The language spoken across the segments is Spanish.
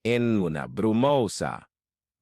En una brumosa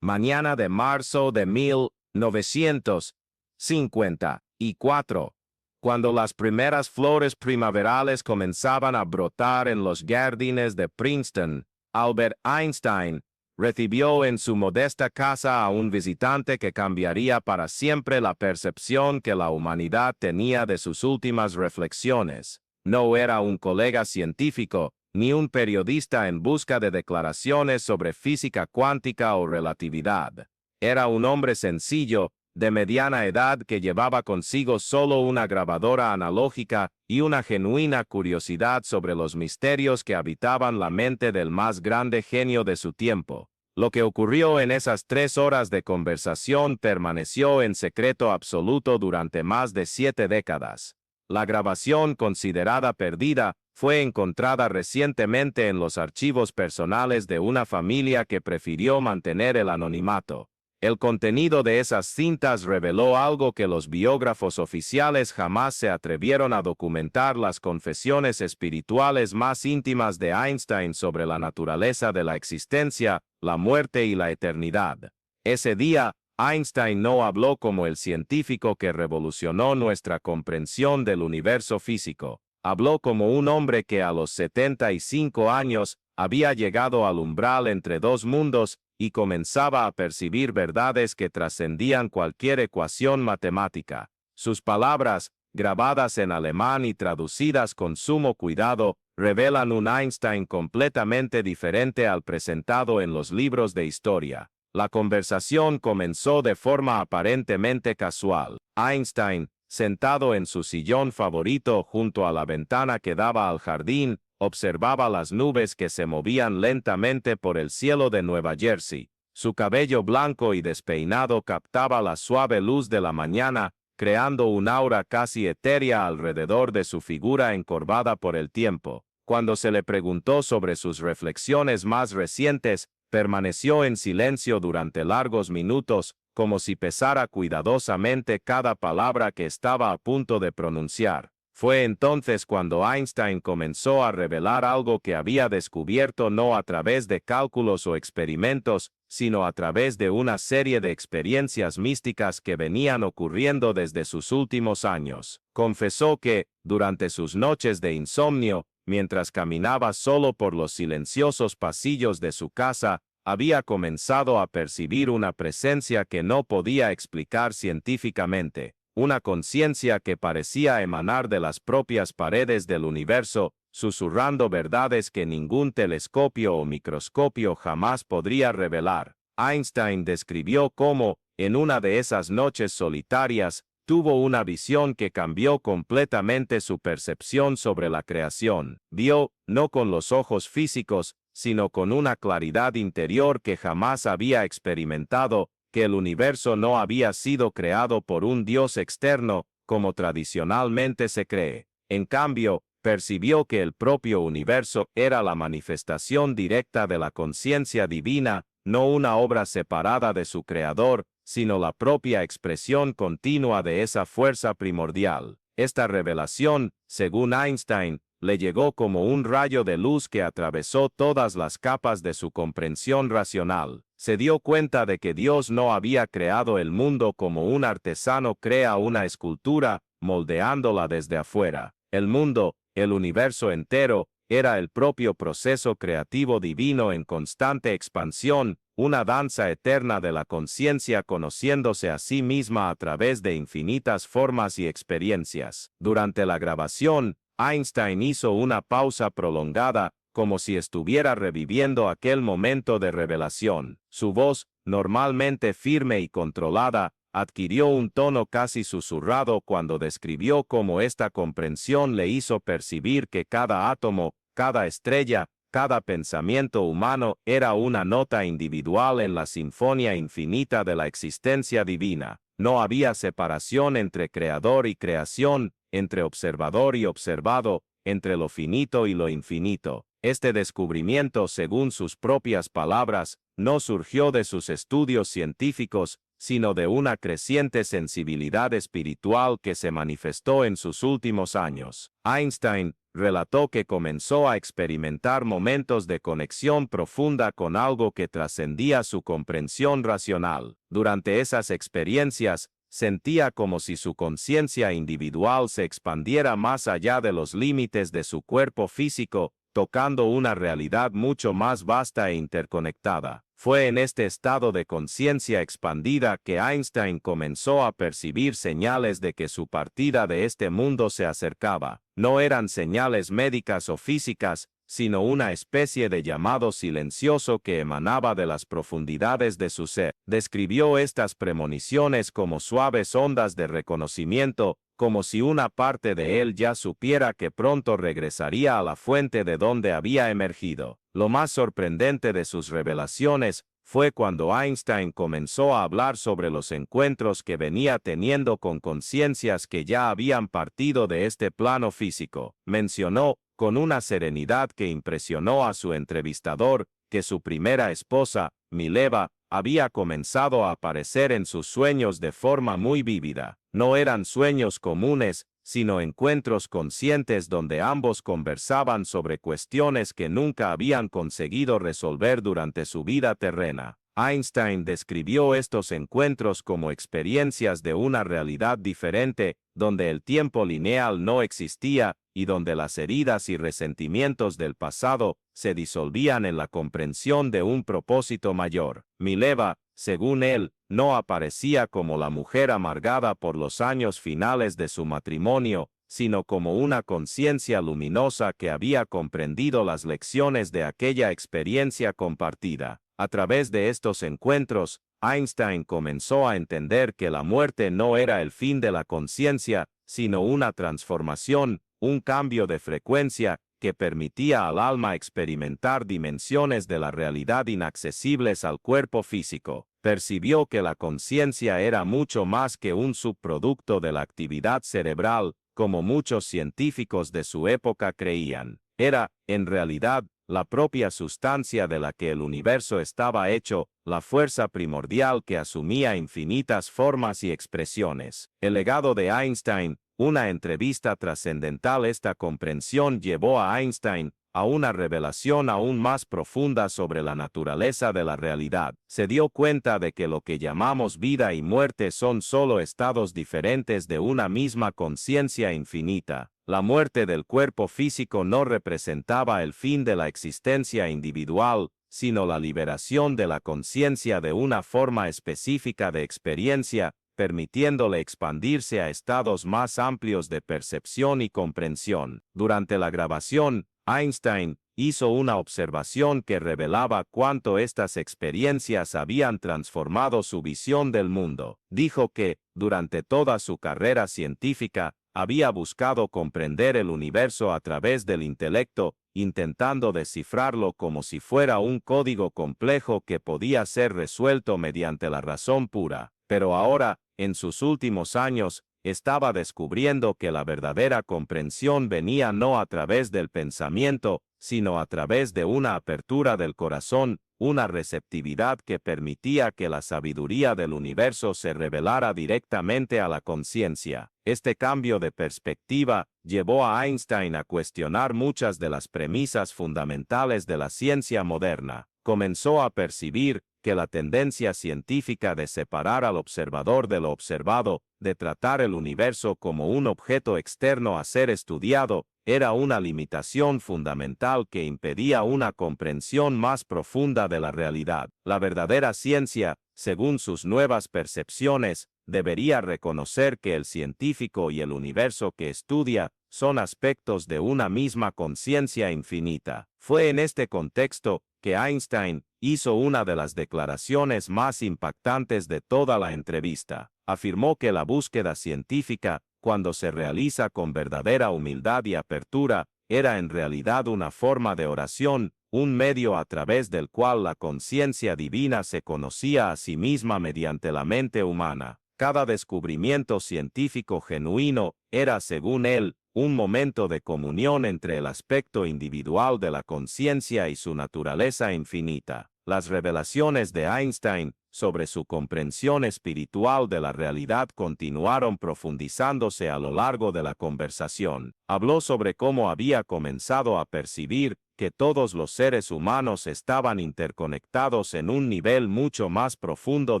mañana de marzo de 1954, cuando las primeras flores primaverales comenzaban a brotar en los jardines de Princeton, Albert Einstein recibió en su modesta casa a un visitante que cambiaría para siempre la percepción que la humanidad tenía de sus últimas reflexiones. No era un colega científico, ni un periodista en busca de declaraciones sobre física cuántica o relatividad. Era un hombre sencillo, de mediana edad que llevaba consigo solo una grabadora analógica y una genuina curiosidad sobre los misterios que habitaban la mente del más grande genio de su tiempo. Lo que ocurrió en esas 3 horas de conversación permaneció en secreto absoluto durante más de 7 décadas. La grabación, considerada perdida, fue encontrada recientemente en los archivos personales de una familia que prefirió mantener el anonimato. El contenido de esas cintas reveló algo que los biógrafos oficiales jamás se atrevieron a documentar: las confesiones espirituales más íntimas de Einstein sobre la naturaleza de la existencia, la muerte y la eternidad. Ese día, Einstein no habló como el científico que revolucionó nuestra comprensión del universo físico. Habló como un hombre que a los 75 años había llegado al umbral entre dos mundos y comenzaba a percibir verdades que trascendían cualquier ecuación matemática. Sus palabras, grabadas en alemán y traducidas con sumo cuidado, revelan un Einstein completamente diferente al presentado en los libros de historia. La conversación comenzó de forma aparentemente casual. Einstein, sentado en su sillón favorito junto a la ventana que daba al jardín, observaba las nubes que se movían lentamente por el cielo de Nueva Jersey. Su cabello blanco y despeinado captaba la suave luz de la mañana, creando un aura casi etérea alrededor de su figura encorvada por el tiempo. Cuando se le preguntó sobre sus reflexiones más recientes, permaneció en silencio durante largos minutos, como si pesara cuidadosamente cada palabra que estaba a punto de pronunciar. Fue entonces cuando Einstein comenzó a revelar algo que había descubierto no a través de cálculos o experimentos, sino a través de una serie de experiencias místicas que venían ocurriendo desde sus últimos años. Confesó que, durante sus noches de insomnio, mientras caminaba solo por los silenciosos pasillos de su casa, había comenzado a percibir una presencia que no podía explicar científicamente, una conciencia que parecía emanar de las propias paredes del universo, susurrando verdades que ningún telescopio o microscopio jamás podría revelar. Einstein describió cómo, en una de esas noches solitarias, tuvo una visión que cambió completamente su percepción sobre la creación. Vio, no con los ojos físicos, sino con una claridad interior que jamás había experimentado, que el universo no había sido creado por un Dios externo, como tradicionalmente se cree. En cambio, percibió que el propio universo era la manifestación directa de la conciencia divina, no una obra separada de su creador, sino la propia expresión continua de esa fuerza primordial. Esta revelación, según Einstein, le llegó como un rayo de luz que atravesó todas las capas de su comprensión racional. Se dio cuenta de que Dios no había creado el mundo como un artesano crea una escultura, moldeándola desde afuera. El mundo, el universo entero, era el propio proceso creativo divino en constante expansión, una danza eterna de la conciencia conociéndose a sí misma a través de infinitas formas y experiencias. Durante la grabación, Einstein hizo una pausa prolongada, como si estuviera reviviendo aquel momento de revelación. Su voz, normalmente firme y controlada, adquirió un tono casi susurrado cuando describió cómo esta comprensión le hizo percibir que cada átomo, cada estrella, cada pensamiento humano era una nota individual en la sinfonía infinita de la existencia divina. No había separación entre creador y creación, entre observador y observado, entre lo finito y lo infinito. Este descubrimiento, según sus propias palabras, no surgió de sus estudios científicos, sino de una creciente sensibilidad espiritual que se manifestó en sus últimos años. Einstein relató que comenzó a experimentar momentos de conexión profunda con algo que trascendía su comprensión racional. Durante esas experiencias, sentía como si su conciencia individual se expandiera más allá de los límites de su cuerpo físico, tocando una realidad mucho más vasta e interconectada. Fue en este estado de conciencia expandida que Einstein comenzó a percibir señales de que su partida de este mundo se acercaba. No eran señales médicas o físicas, sino una especie de llamado silencioso que emanaba de las profundidades de su ser. Describió estas premoniciones como suaves ondas de reconocimiento, como si una parte de él ya supiera que pronto regresaría a la fuente de donde había emergido. Lo más sorprendente de sus revelaciones fue cuando Einstein comenzó a hablar sobre los encuentros que venía teniendo con conciencias que ya habían partido de este plano físico. Mencionó, con una serenidad que impresionó a su entrevistador, que su primera esposa, Mileva, había comenzado a aparecer en sus sueños de forma muy vívida. No eran sueños comunes, sino encuentros conscientes donde ambos conversaban sobre cuestiones que nunca habían conseguido resolver durante su vida terrena. Einstein describió estos encuentros como experiencias de una realidad diferente, donde el tiempo lineal no existía, y donde las heridas y resentimientos del pasado se disolvían en la comprensión de un propósito mayor. Mileva, según él, no aparecía como la mujer amargada por los años finales de su matrimonio, sino como una conciencia luminosa que había comprendido las lecciones de aquella experiencia compartida. A través de estos encuentros, Einstein comenzó a entender que la muerte no era el fin de la conciencia, sino una transformación, un cambio de frecuencia, que permitía al alma experimentar dimensiones de la realidad inaccesibles al cuerpo físico. Percibió que la conciencia era mucho más que un subproducto de la actividad cerebral, como muchos científicos de su época creían. Era, en realidad, la propia sustancia de la que el universo estaba hecho, la fuerza primordial que asumía infinitas formas y expresiones. El legado de Einstein, una entrevista trascendental. Esta comprensión llevó a Einstein a una revelación aún más profunda sobre la naturaleza de la realidad. Se dio cuenta de que lo que llamamos vida y muerte son solo estados diferentes de una misma conciencia infinita. La muerte del cuerpo físico no representaba el fin de la existencia individual, sino la liberación de la conciencia de una forma específica de experiencia, permitiéndole expandirse a estados más amplios de percepción y comprensión. Durante la grabación, Einstein hizo una observación que revelaba cuánto estas experiencias habían transformado su visión del mundo. Dijo que, durante toda su carrera científica, había buscado comprender el universo a través del intelecto, intentando descifrarlo como si fuera un código complejo que podía ser resuelto mediante la razón pura. Pero ahora, en sus últimos años, estaba descubriendo que la verdadera comprensión venía no a través del pensamiento, sino a través de una apertura del corazón, una receptividad que permitía que la sabiduría del universo se revelara directamente a la conciencia. Este cambio de perspectiva llevó a Einstein a cuestionar muchas de las premisas fundamentales de la ciencia moderna. Comenzó a percibir que la tendencia científica de separar al observador de lo observado, de tratar el universo como un objeto externo a ser estudiado, era una limitación fundamental que impedía una comprensión más profunda de la realidad. La verdadera ciencia, según sus nuevas percepciones, debería reconocer que el científico y el universo que estudia son aspectos de una misma conciencia infinita. Fue en este contexto que Einstein hizo una de las declaraciones más impactantes de toda la entrevista. Afirmó que la búsqueda científica, cuando se realiza con verdadera humildad y apertura, era en realidad una forma de oración, un medio a través del cual la conciencia divina se conocía a sí misma mediante la mente humana. Cada descubrimiento científico genuino era, según él, un momento de comunión entre el aspecto individual de la conciencia y su naturaleza infinita. las revelaciones de Einstein sobre su comprensión espiritual de la realidad continuaron profundizándose a lo largo de la conversación. Habló sobre cómo había comenzado a percibir que todos los seres humanos estaban interconectados en un nivel mucho más profundo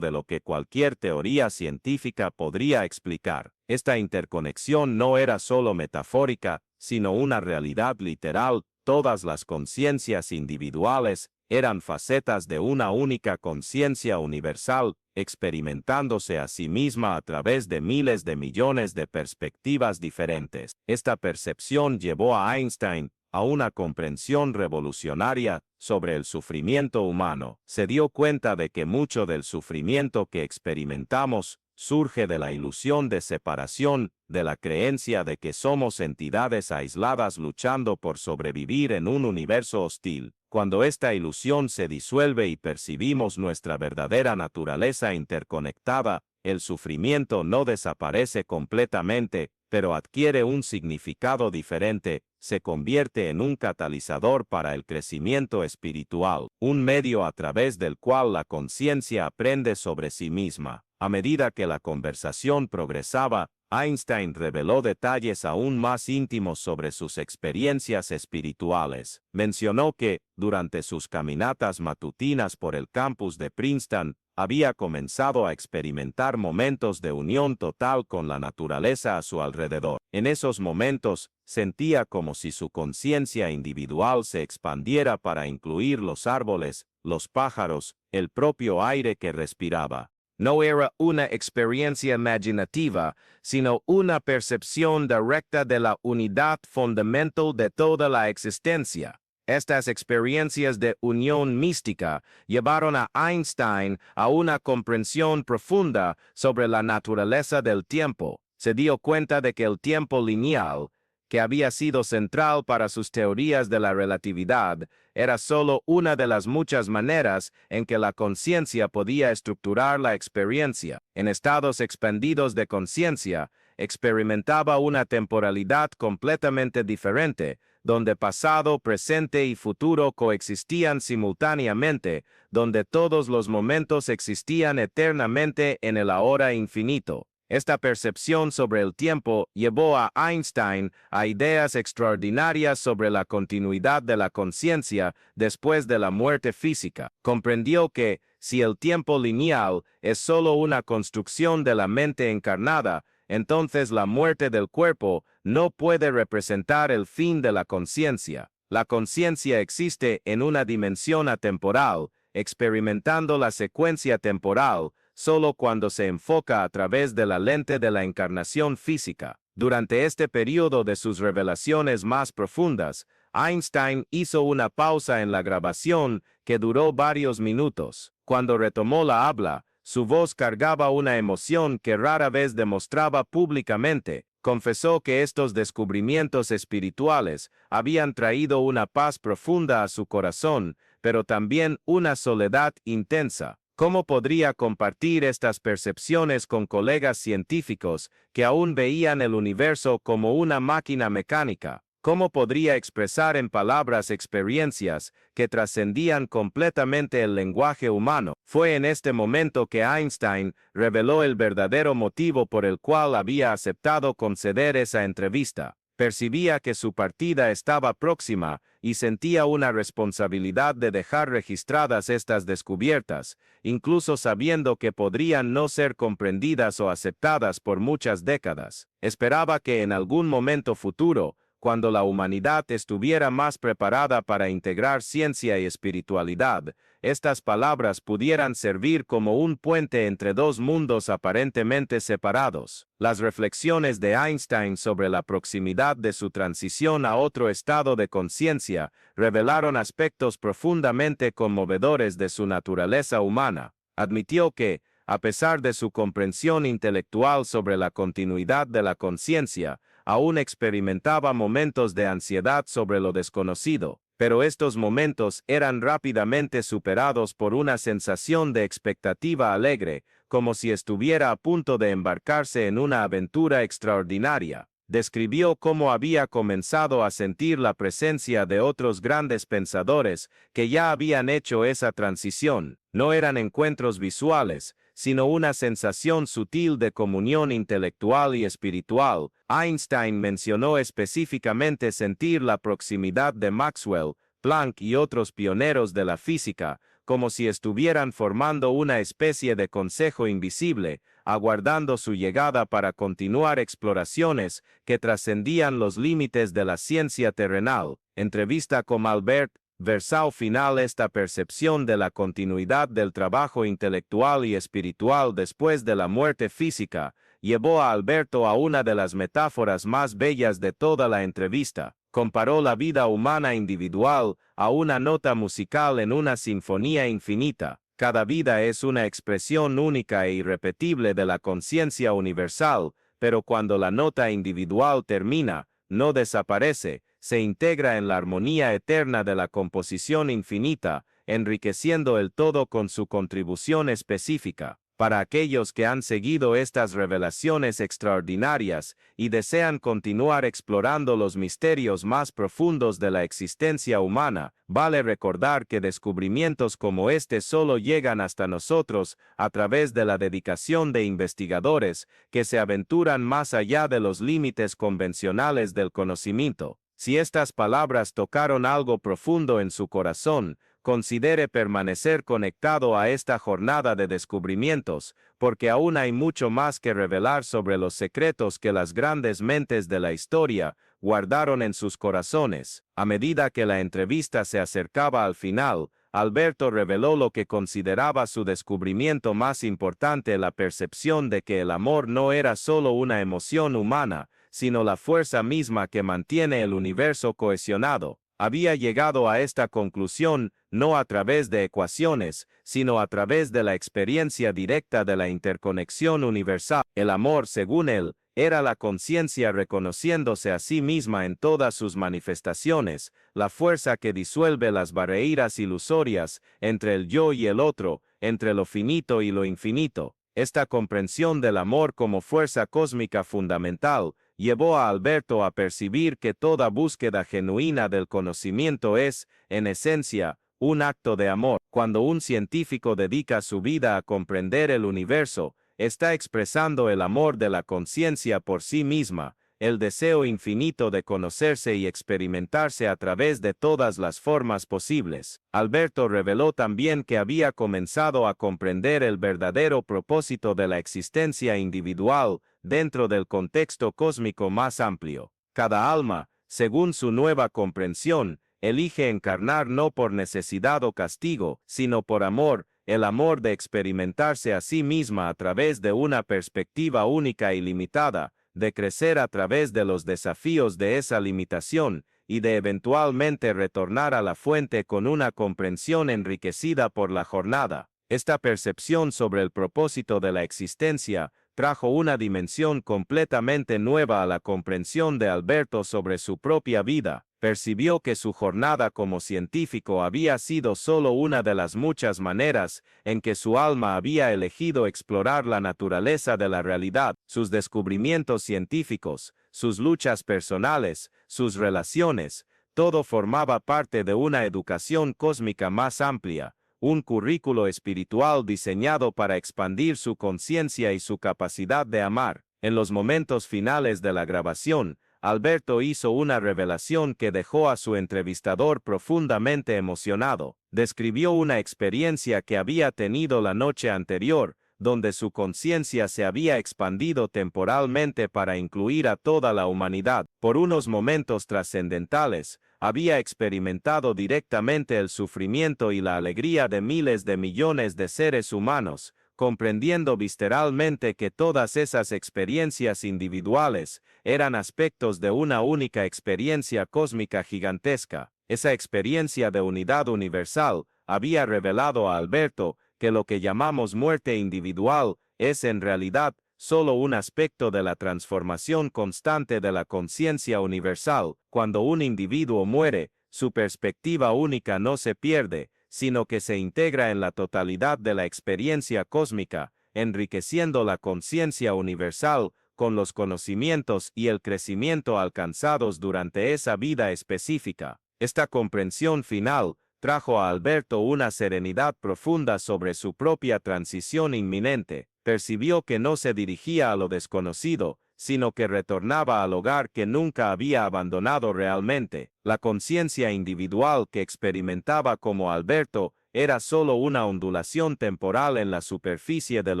de lo que cualquier teoría científica podría explicar. Esta interconexión no era solo metafórica, sino una realidad literal. Todas las conciencias individuales eran facetas de una única conciencia universal, experimentándose a sí misma a través de miles de millones de perspectivas diferentes. Esta percepción llevó a Einstein a una comprensión revolucionaria sobre el sufrimiento humano. Se dio cuenta de que mucho del sufrimiento que experimentamos surge de la ilusión de separación, de la creencia de que somos entidades aisladas luchando por sobrevivir en un universo hostil. Cuando esta ilusión se disuelve y percibimos nuestra verdadera naturaleza interconectada, el sufrimiento no desaparece completamente, pero adquiere un significado diferente, se convierte en un catalizador para el crecimiento espiritual, un medio a través del cual la conciencia aprende sobre sí misma. A medida que la conversación progresaba, Einstein reveló detalles aún más íntimos sobre sus experiencias espirituales. Mencionó que, durante sus caminatas matutinas por el campus de Princeton, había comenzado a experimentar momentos de unión total con la naturaleza a su alrededor. En esos momentos, sentía como si su conciencia individual se expandiera para incluir los árboles, los pájaros, el propio aire que respiraba. No era una experiencia imaginativa, sino una percepción directa de la unidad fundamental de toda la existencia. Estas experiencias de unión mística llevaron a Einstein a una comprensión profunda sobre la naturaleza del tiempo. Se dio cuenta de que el tiempo lineal, que había sido central para sus teorías de la relatividad, era solo una de las muchas maneras en que la conciencia podía estructurar la experiencia. En estados expandidos de conciencia, experimentaba una temporalidad completamente diferente, donde pasado, presente y futuro coexistían simultáneamente, donde todos los momentos existían eternamente en el ahora infinito. Esta percepción sobre el tiempo llevó a Einstein a ideas extraordinarias sobre la continuidad de la conciencia después de la muerte física. Comprendió que, si el tiempo lineal es solo una construcción de la mente encarnada, entonces la muerte del cuerpo no puede representar el fin de la conciencia. La conciencia existe en una dimensión atemporal, experimentando la secuencia temporal, solo cuando se enfoca a través de la lente de la encarnación física. Durante este periodo de sus revelaciones más profundas, Einstein hizo una pausa en la grabación que duró varios minutos. Cuando retomó la habla, su voz cargaba una emoción que rara vez demostraba públicamente. Confesó que estos descubrimientos espirituales habían traído una paz profunda a su corazón, pero también una soledad intensa. ¿Cómo podría compartir estas percepciones con colegas científicos que aún veían el universo como una máquina mecánica? ¿Cómo podría expresar en palabras experiencias que trascendían completamente el lenguaje humano? Fue en este momento que Einstein reveló el verdadero motivo por el cual había aceptado conceder esa entrevista. Percibía que su partida estaba próxima y sentía una responsabilidad de dejar registradas estas descubiertas, incluso sabiendo que podrían no ser comprendidas o aceptadas por muchas décadas. Esperaba que en algún momento futuro, cuando la humanidad estuviera más preparada para integrar ciencia y espiritualidad, estas palabras pudieran servir como un puente entre dos mundos aparentemente separados. Las reflexiones de Einstein sobre la proximidad de su transición a otro estado de conciencia revelaron aspectos profundamente conmovedores de su naturaleza humana. Admitió que, a pesar de su comprensión intelectual sobre la continuidad de la conciencia, aún experimentaba momentos de ansiedad sobre lo desconocido, pero estos momentos eran rápidamente superados por una sensación de expectativa alegre, como si estuviera a punto de embarcarse en una aventura extraordinaria. describió cómo había comenzado a sentir la presencia de otros grandes pensadores que ya habían hecho esa transición. No eran encuentros visuales, sino una sensación sutil de comunión intelectual y espiritual. Einstein mencionó específicamente sentir la proximidad de Maxwell, Planck y otros pioneros de la física, como si estuvieran formando una especie de consejo invisible, aguardando su llegada para continuar exploraciones que trascendían los límites de la ciencia terrenal. Entrevista con Albert Versau final. Esta percepción de la continuidad del trabajo intelectual y espiritual después de la muerte física llevó a Alberto a una de las metáforas más bellas de toda la entrevista. Comparó la vida humana individual a una nota musical en una sinfonía infinita. Cada vida es una expresión única e irrepetible de la conciencia universal, pero cuando la nota individual termina, no desaparece, se integra en la armonía eterna de la composición infinita, enriqueciendo el todo con su contribución específica. Para aquellos que han seguido estas revelaciones extraordinarias y desean continuar explorando los misterios más profundos de la existencia humana, vale recordar que descubrimientos como este solo llegan hasta nosotros a través de la dedicación de investigadores que se aventuran más allá de los límites convencionales del conocimiento. Si estas palabras tocaron algo profundo en su corazón, considere permanecer conectado a esta jornada de descubrimientos, porque aún hay mucho más que revelar sobre los secretos que las grandes mentes de la historia guardaron en sus corazones. A medida que la entrevista se acercaba al final, Alberto reveló lo que consideraba su descubrimiento más importante: la percepción de que el amor no era solo una emoción humana, sino la fuerza misma que mantiene el universo cohesionado. Había llegado a esta conclusión no a través de ecuaciones, sino a través de la experiencia directa de la interconexión universal. El amor, según él, era la conciencia reconociéndose a sí misma en todas sus manifestaciones, la fuerza que disuelve las barreras ilusorias entre el yo y el otro, entre lo finito y lo infinito. Esta comprensión del amor como fuerza cósmica fundamental llevó a Alberto a percibir que toda búsqueda genuina del conocimiento es, en esencia, un acto de amor. Cuando un científico dedica su vida a comprender el universo, está expresando el amor de la conciencia por sí misma, el deseo infinito de conocerse y experimentarse a través de todas las formas posibles. Alberto reveló también que había comenzado a comprender el verdadero propósito de la existencia individual dentro del contexto cósmico más amplio. Cada alma, según su nueva comprensión, elige encarnar no por necesidad o castigo, sino por amor, el amor de experimentarse a sí misma a través de una perspectiva única y limitada, de crecer a través de los desafíos de esa limitación, y de eventualmente retornar a la fuente con una comprensión enriquecida por la jornada. Esta percepción sobre el propósito de la existencia trajo una dimensión completamente nueva a la comprensión de Alberto sobre su propia vida. Percibió que su jornada como científico había sido solo una de las muchas maneras en que su alma había elegido explorar la naturaleza de la realidad. Sus descubrimientos científicos, sus luchas personales, sus relaciones, todo formaba parte de una educación cósmica más amplia, un currículo espiritual diseñado para expandir su conciencia y su capacidad de amar. En los momentos finales de la grabación, Alberto hizo una revelación que dejó a su entrevistador profundamente emocionado. Describió una experiencia que había tenido la noche anterior, donde su conciencia se había expandido temporalmente para incluir a toda la humanidad. Por unos momentos trascendentales, había experimentado directamente el sufrimiento y la alegría de miles de millones de seres humanos, comprendiendo visceralmente que todas esas experiencias individuales eran aspectos de una única experiencia cósmica gigantesca. Esa experiencia de unidad universal había revelado a Alberto que lo que llamamos muerte individual es en realidad solo un aspecto de la transformación constante de la conciencia universal. Cuando un individuo muere, su perspectiva única no se pierde, sino que se integra en la totalidad de la experiencia cósmica, enriqueciendo la conciencia universal con los conocimientos y el crecimiento alcanzados durante esa vida específica. Esta comprensión final trajo a Alberto una serenidad profunda sobre su propia transición inminente. Percibió que no se dirigía a lo desconocido, sino que retornaba al hogar que nunca había abandonado realmente. La conciencia individual que experimentaba como Alberto era solo una ondulación temporal en la superficie del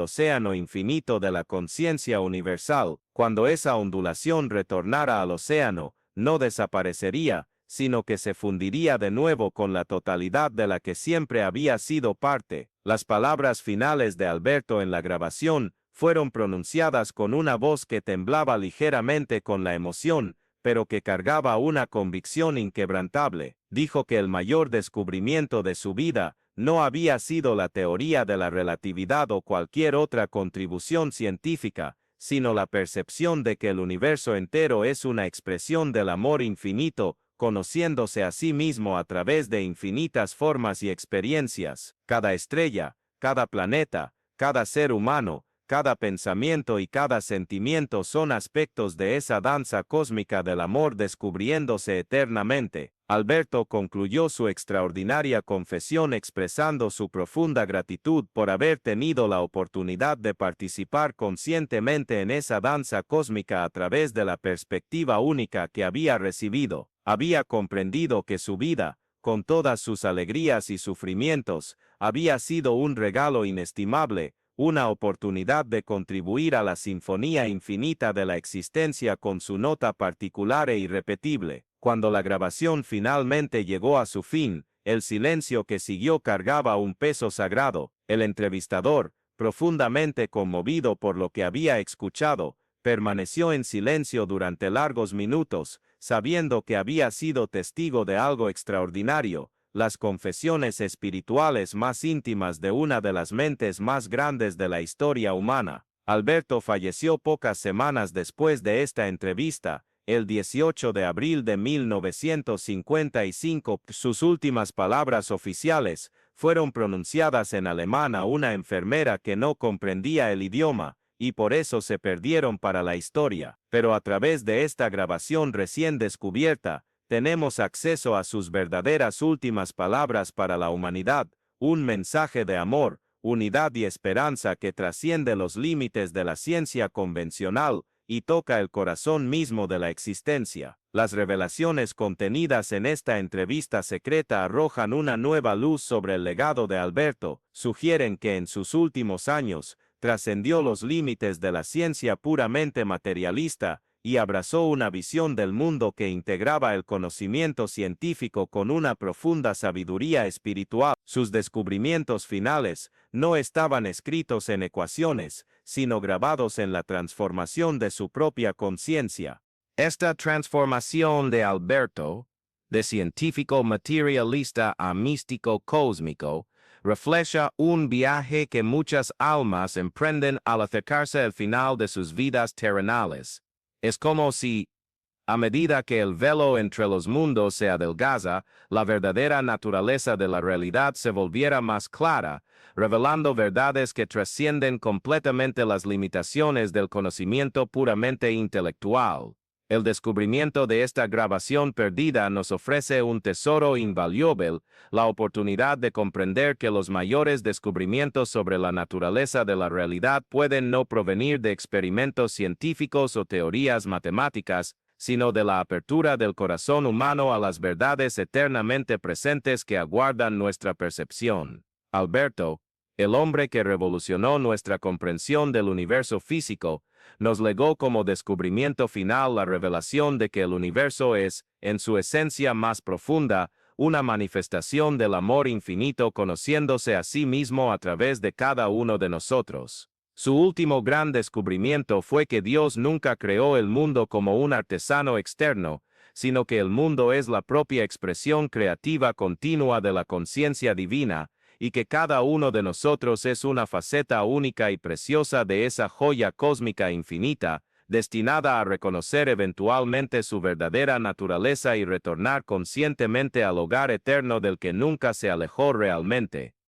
océano infinito de la conciencia universal. Cuando esa ondulación retornara al océano, no desaparecería, sino que se fundiría de nuevo con la totalidad de la que siempre había sido parte. Las palabras finales de Alberto en la grabación fueron pronunciadas con una voz que temblaba ligeramente con la emoción, pero que cargaba una convicción inquebrantable. Dijo que el mayor descubrimiento de su vida no había sido la teoría de la relatividad o cualquier otra contribución científica, sino la percepción de que el universo entero es una expresión del amor infinito, conociéndose a sí mismo a través de infinitas formas y experiencias. Cada estrella, cada planeta, cada ser humano, cada pensamiento y cada sentimiento son aspectos de esa danza cósmica del amor descubriéndose eternamente. Alberto concluyó su extraordinaria confesión expresando su profunda gratitud por haber tenido la oportunidad de participar conscientemente en esa danza cósmica a través de la perspectiva única que había recibido. Había comprendido que su vida, con todas sus alegrías y sufrimientos, había sido un regalo inestimable, una oportunidad de contribuir a la sinfonía infinita de la existencia con su nota particular e irrepetible. Cuando la grabación finalmente llegó a su fin, el silencio que siguió cargaba un peso sagrado. El entrevistador, profundamente conmovido por lo que había escuchado, permaneció en silencio durante largos minutos, sabiendo que había sido testigo de algo extraordinario, las confesiones espirituales más íntimas de una de las mentes más grandes de la historia humana. Alberto falleció pocas semanas después de esta entrevista, el 18 de abril de 1955. Sus últimas palabras oficiales fueron pronunciadas en alemán a una enfermera que no comprendía el idioma, y por eso se perdieron para la historia. Pero a través de esta grabación recién descubierta, tenemos acceso a sus verdaderas últimas palabras para la humanidad, un mensaje de amor, unidad y esperanza que trasciende los límites de la ciencia convencional y toca el corazón mismo de la existencia. Las revelaciones contenidas en esta entrevista secreta arrojan una nueva luz sobre el legado de Alberto, sugieren que en sus últimos años, trascendió los límites de la ciencia puramente materialista, y abrazó una visión del mundo que integraba el conocimiento científico con una profunda sabiduría espiritual. Sus descubrimientos finales no estaban escritos en ecuaciones, sino grabados en la transformación de su propia conciencia. Esta transformación de Alberto, de científico materialista a místico cósmico, refleja un viaje que muchas almas emprenden al acercarse al final de sus vidas terrenales. Es como si, a medida que el velo entre los mundos se adelgaza, la verdadera naturaleza de la realidad se volviera más clara, revelando verdades que trascienden completamente las limitaciones del conocimiento puramente intelectual. El descubrimiento de esta grabación perdida nos ofrece un tesoro invaluable, la oportunidad de comprender que los mayores descubrimientos sobre la naturaleza de la realidad pueden no provenir de experimentos científicos o teorías matemáticas, sino de la apertura del corazón humano a las verdades eternamente presentes que aguardan nuestra percepción. Alberto, el hombre que revolucionó nuestra comprensión del universo físico, nos legó como descubrimiento final la revelación de que el universo es, en su esencia más profunda, una manifestación del amor infinito conociéndose a sí mismo a través de cada uno de nosotros. Su último gran descubrimiento fue que Dios nunca creó el mundo como un artesano externo, sino que el mundo es la propia expresión creativa continua de la conciencia divina, y que cada uno de nosotros es una faceta única y preciosa de esa joya cósmica infinita, destinada a reconocer eventualmente su verdadera naturaleza y retornar conscientemente al hogar eterno del que nunca se alejó realmente.